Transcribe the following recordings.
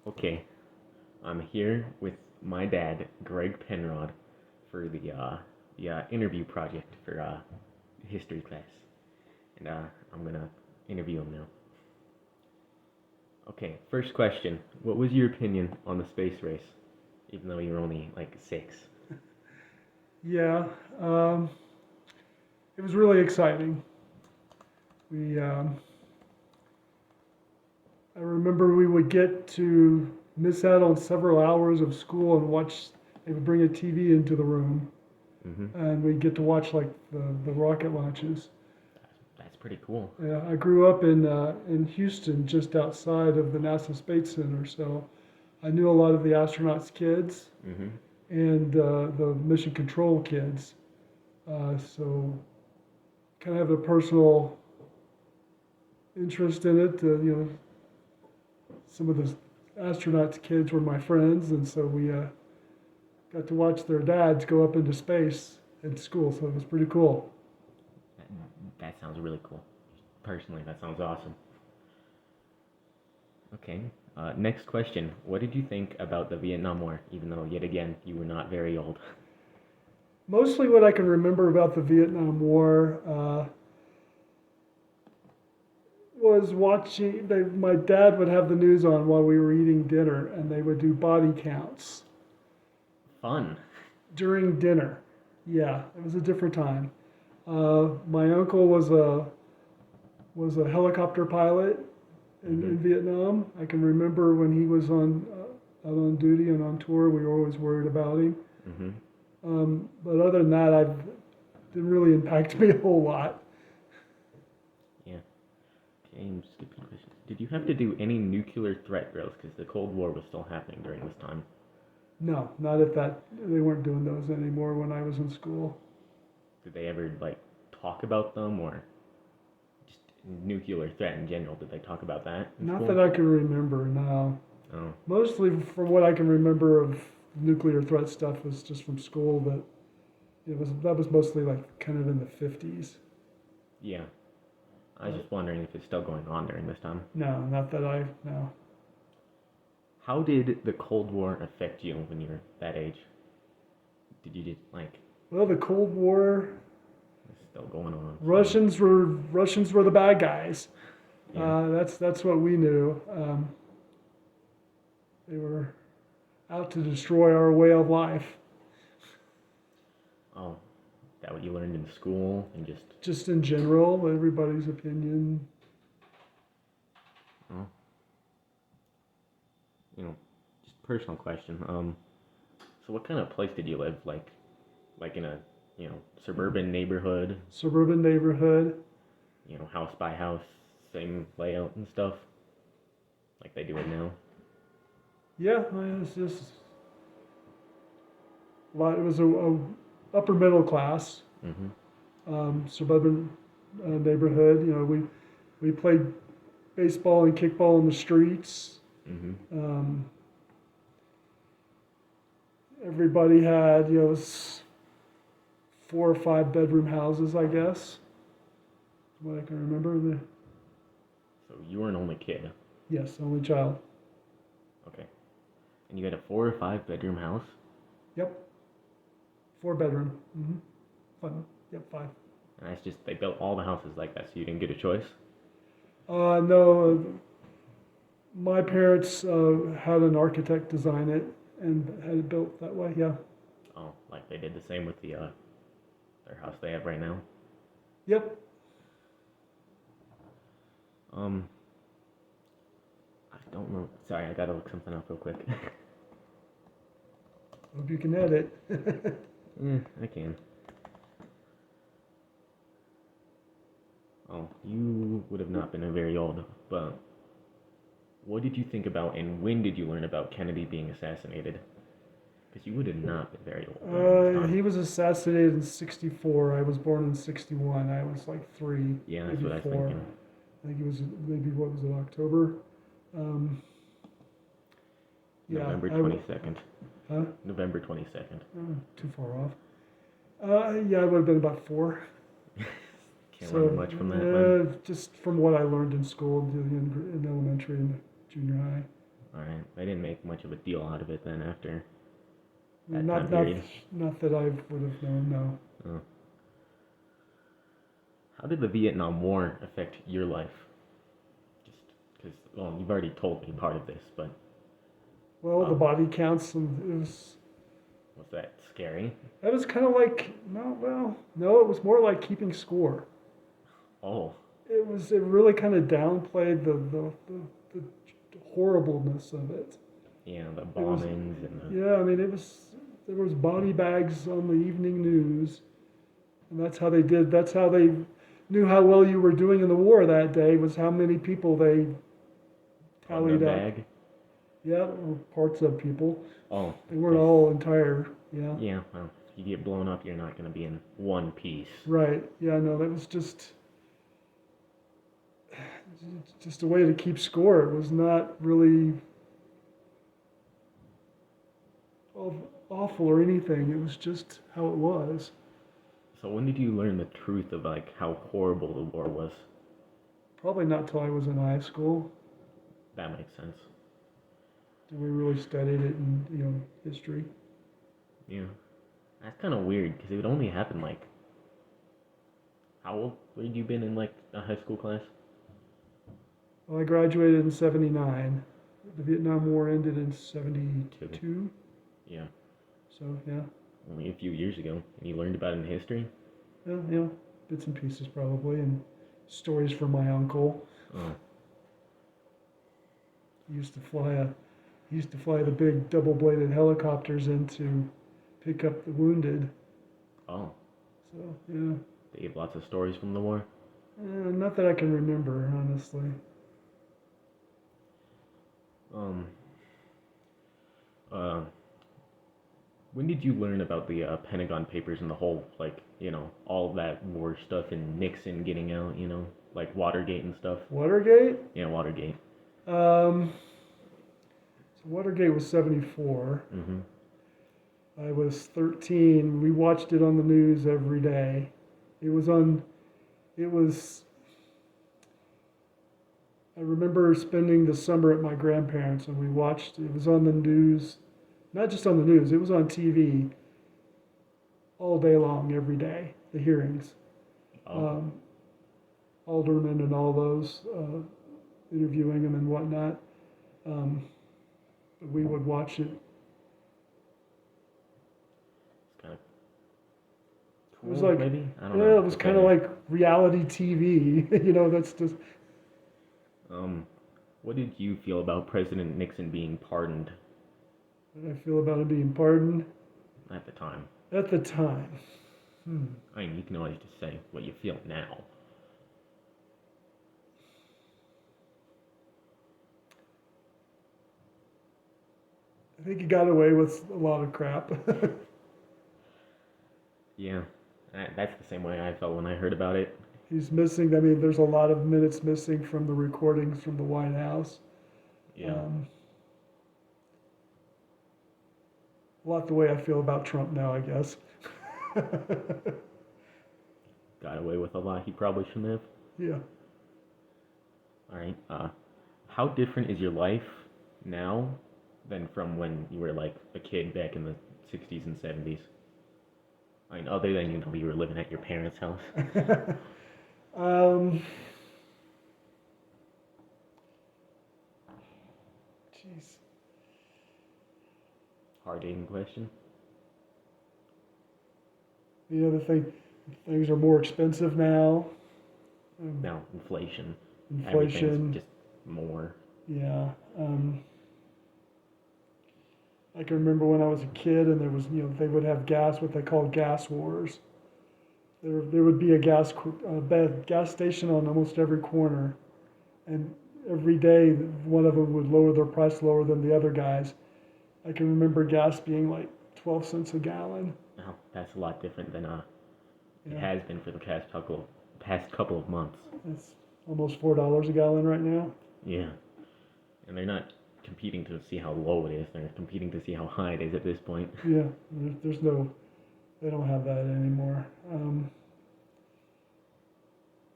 Okay, I'm here with my dad, Greg Penrod, for the interview project for history class, and I'm gonna interview him now. Okay, first question: what was your opinion on the space race, even though you were only like 6? Yeah, um, it was really exciting. We, I remember we would get to miss out on several hours of school and watch. They would bring a TV into the room, Mm-hmm. and we'd get to watch like the rocket launches. That's pretty cool. Yeah, I grew up in Houston, just outside of the NASA Space Center, so I knew a lot of the astronauts' kids Mm-hmm. and the mission control kids. So kind of have a personal interest in it. Some of the astronauts' kids were my friends, and so we got to watch their dads go up into space in school. So it was pretty cool. That, that sounds really cool. Personally, that sounds awesome. Okay. Next question: what did you think about the Vietnam War? Even though, yet again, you were not very old. Mostly what I can remember about the Vietnam War was watching. My dad would have the news on while we were eating dinner, and they would do body counts Fun. during dinner. Yeah, it was a different time. My uncle was a helicopter pilot Mm-hmm. in Vietnam. I can remember when he was out on duty and on tour, we were always worried about him. Mm-hmm. But other than that, I didn't really impact me a whole lot. Yeah. Okay, I'm skipping questions. Did you have to do any nuclear threat drills? Because the Cold War was still happening during this time. No, not at that. They weren't doing those anymore when I was in school. Did they ever like talk about them or just nuclear threat in general? Did they talk about that in Not school? that I can remember. No, Oh, mostly from what I can remember of nuclear threat stuff was just from school. But that was mostly like kind of in the 50s. yeah. I was just wondering if it's still going on during this time. No, not that I no. How did the Cold War affect you when you were that age? Did you just like Well, the Cold War, it's still going on? So, Russians were the bad guys. yeah. That's what we knew. They were out to destroy our way of life. Oh, that what you learned in school and just Just in general, everybody's opinion. oh, just personal question. So what kind of place did you live? Like in a suburban neighborhood, Suburban neighborhood. house by house, same layout and stuff, like they do it now. Yeah, it's just it was a upper middle class Mm-hmm. suburban neighborhood. We played baseball and kickball in the streets. Mm-hmm. Um, Everybody had 4 or 5 bedroom houses, I guess. What I can remember. So you were an only kid. Yes, only child. Okay. And you had a 4 or 5 bedroom house. Yep, 4 bedroom. Fun. Yep, 5. And that's just they built all the houses like that, so you didn't get a choice. No, my parents had an architect design it and had it built that way. Yeah. Oh, like they did the same with their house they have right now. Yep. Um, I don't remember. Sorry, I gotta look something up real quick. Hope you can edit. I can. Oh, you would have not been very old, but what did you think about and when did you learn about Kennedy being assassinated? Because you would have not been very old during this time. He was assassinated in '64. I was born in '61. I was like 3, Yeah, that's maybe what I was 4. thinking. I think it was maybe what was it, October? Um, yeah, November I 22nd. huh? November 22nd. Too far off. Yeah, I would have been about 4. Can't So remember much from that, but just from what I learned in school, in elementary and junior high. All right. They didn't make much of a deal out of it then after that time Not, not, period. not that I would have known. No. Oh. How did the Vietnam War affect your life? Just because, well, you've already told me part of this, but Well, the um, body counts, and was that scary? that was kind of like no, well, no, it was more like keeping score. Oh, It really kind of downplayed the horribleness of it. yeah, the It was bombings and the. Yeah, I mean there was body bags on the evening news, and that's how they knew how well you were doing in the war that day was how many people they Put in a tallied up. bag. Yeah, or parts of people. Oh, They weren't this, all entire. Yeah. yeah. Well, if you get blown up, you're not going to be in one piece. Right. Yeah, no, that was just a way to keep score. It was not really awful or anything. It was just how it was. So when did you learn the truth of like how horrible the war was? Probably not till I was in high school. That makes sense. We really studied it in history. Yeah, that's kind of weird because it would only happen like. How old would you been in like a high school class? Well, I graduated in '79. The Vietnam War ended in Two. '72. Yeah, So yeah, only a few years ago, and you learned about it in history. well, bits and pieces probably, and stories from my uncle. Oh, He used to fly the big double-bladed helicopters in to pick up the wounded. oh, So yeah, they have lots of stories from the war. not that I can remember honestly. Um, uh, when did you learn about the Pentagon Papers and the whole like all that war stuff and Nixon getting out? Like Watergate and stuff. Watergate. Yeah, Watergate. Um, so Watergate was '74. Mm-hmm. I was 13. We watched it on the news every day. It was on. It was. I remember spending the summer at my grandparents, and we watched. It was on the news, not just on the news. It was on TV all day long, every day. The hearings, Oh, um, aldermen and all those interviewing them and whatnot. Um, we would watch it. it's kind of It was cool, like, maybe. I don't yeah, know. it was kind of like reality TV. That's just. Um, what did you feel about President Nixon being pardoned How did I feel about him being pardoned at the time? at the time? I mean, you can always just say what you feel now. I think he got away with a lot of crap. Yeah, that's the same way I felt when I heard about it. He's missing. I mean, there's a lot of minutes missing from the recordings from the White House. Yeah. A lot the way I feel about Trump now, I guess. Got away with a lot he probably shouldn't have. Yeah. All right. How different is your life now than from when you were like a kid back in the 60s and 70s? I mean, other than you were living at your parents' house. um, Jeez. Hard-hitting question. The other thing, things are more expensive now. Now, inflation. Inflation. Everything's just more. Yeah. I can remember when I was a kid and there was, they would have what they called gas wars. There would be a gas station on almost every corner. And every day, one of them would lower their price lower than the other guys. I can remember gas being like 12 cents a gallon. Now, that's a lot different than it Yeah. has been for the past couple of months. It's almost $4 a gallon right now. Yeah. And they're not competing to see how low it is. They're competing to see how high it is at this point. Yeah, there's no, they don't have that anymore.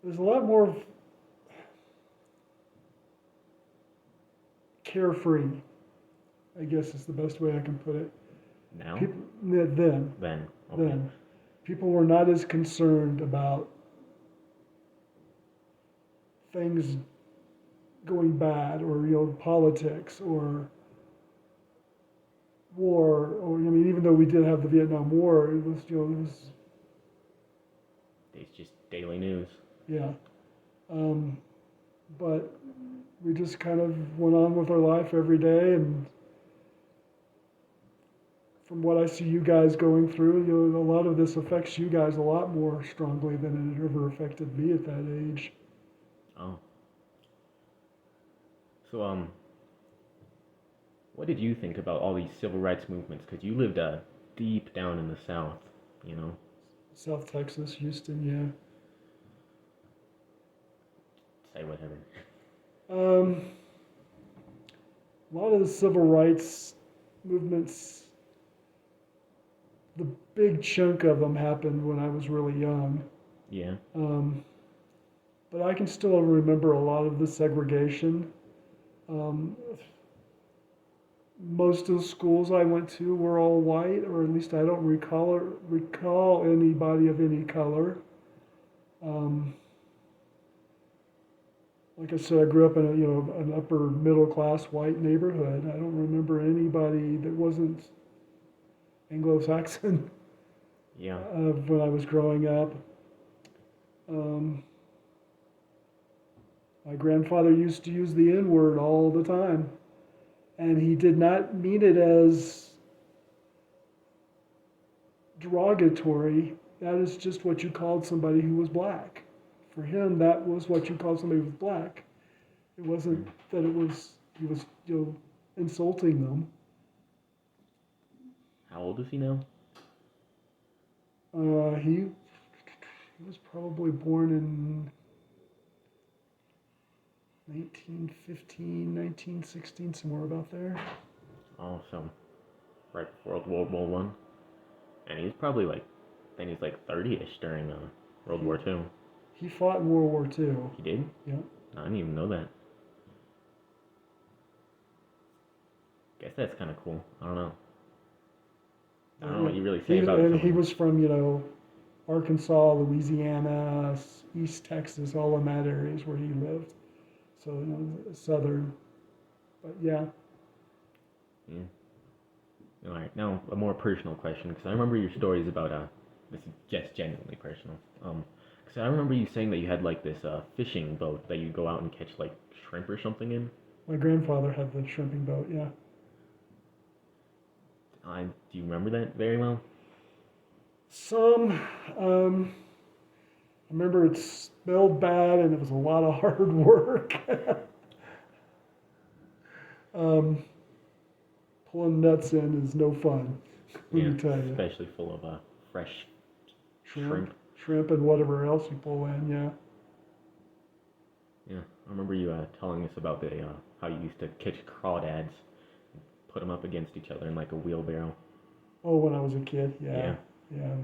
There's a lot more carefree, I guess is the best way I can put it. Now? People, then, Then. Okay. then, people were not as concerned about things going bad, or politics, or war, or I mean, even though we did have the Vietnam War, it was It's just daily news. yeah. But we just kind of went on with our life every day, and from what I see you guys going through, a lot of this affects you guys a lot more strongly than it ever affected me at that age. Oh. So, what did you think about all these civil rights movements? Because you lived deep down in the South, you know? South Texas, Houston, yeah. Say whatever. A lot of the civil rights movements, the big chunk of them happened when I was really young. Yeah. But I can still remember a lot of the segregation. Most of the schools I went to were all white, or at least I don't recall anybody of any color. Um, like I said, I grew up in an upper middle class white neighborhood. I don't remember anybody that wasn't Anglo-Saxon Yeah. when I was growing up. My grandfather used to use the N word all the time, and he did not mean it as derogatory. That is just what you called somebody who was black. For him, that was what you called somebody who was black. It wasn't that he was insulting them. How old is he now? He was probably born in 1915, 1916, somewhere about there. Oh, so right before World War One, and he's probably then he's 30-ish during World War Two. He fought in World War II. He did? Yeah. I didn't even know that. Guess that's kind of cool. I don't know. I don't know what you really say about it. And he was from, Arkansas, Louisiana, East Texas, all in that areas where he lived. So, southern. But yeah. Yeah. All right. Now a more personal question, because I remember your stories about this is just genuinely personal. Because I remember you saying that you had this fishing boat that you go out and catch shrimp or something in. My grandfather had the shrimping boat. Yeah. Do you remember that very well? Some. I remember it smelled bad and it was a lot of hard work. Pulling nuts in is no fun, let me tell you. Especially full of fresh shrimp. Shrimp and whatever else you pull in, yeah. Yeah, I remember you telling us about how you used to catch crawdads, and put them up against each other in a wheelbarrow. Oh, when I was a kid, Yeah. Yeah.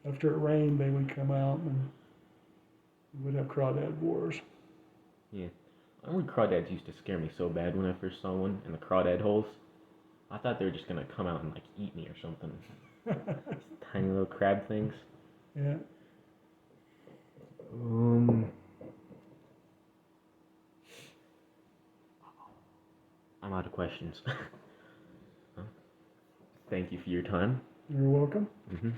After it rained, they would come out and we would have crawdad wars. Yeah. I remember crawdads used to scare me so bad when I first saw one in the crawdad holes. I thought they were just gonna come out and eat me or something. Tiny little crab things. Yeah. I'm out of questions. Thank you for your time. You're welcome. Mm-hmm.